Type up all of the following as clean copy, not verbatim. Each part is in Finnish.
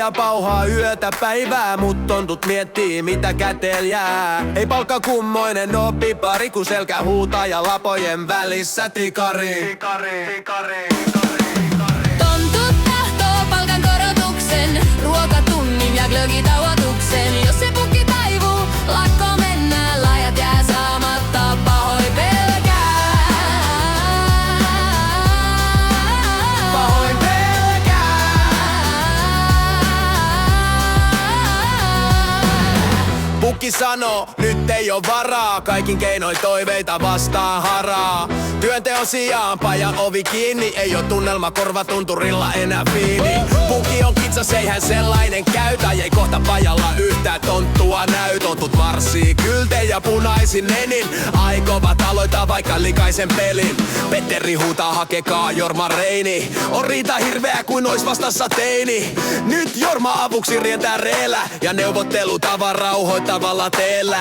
ja pauhaa yötä päivää, mut tontut miettii mitä käteen jää. Ei palkka kummoinen oo pipari, kun selkä huutaa ja lapojen välissä tikari. Tontut tahtoo palkan korotuksen, ruokatunnin ja glögitauotuksen. Jos se pukki taivuu, lakko mennään, lahjat jää saamatta, pahoin pelkää. Pahoin pelkää. Pukki sanoo, nyt ei oo varaa, kaikin keinoin toiveita vastaan haraa. Työnteon sijaan pajan ovi kiinni, ei oo tunnelma korvatunturilla enää fiini. Pukki on kitsas, eihän sellainen käytä, ei kohta pajalla yhtään tonttua näy. Tontut marssii kyltejä punaisin enin, aikovat aloittaa vaikka likaisen pelin. Petteri huutaa hakekaa Jorma Reini, on riita hirveä kuin ois vastassa teini. Nyt Jorma avuksi rientää reellä, ja neuvottelutavan rauhoittavalla teellä.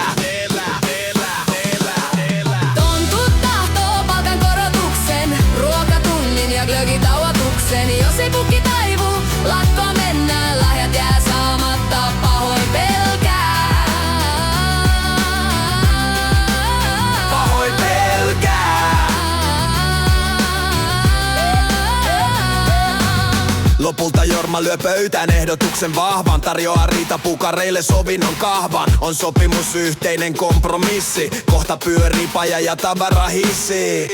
Tontut tahtoo palkan korotuksen, ruokatunnin ja glögitauotuksen. Jos ei pukki taivuu, lakko mennään, lahjat jää saamatta, pahoin pelkää. Pahoin pelkää. Lopulta Jorma lyö pöytään ehdotuksen vahvan, tarjoaa riitapukareille sovinnon kahvan. On sopimus yhteinen kompromissi, kohta pyörii paja ja tavarahissi.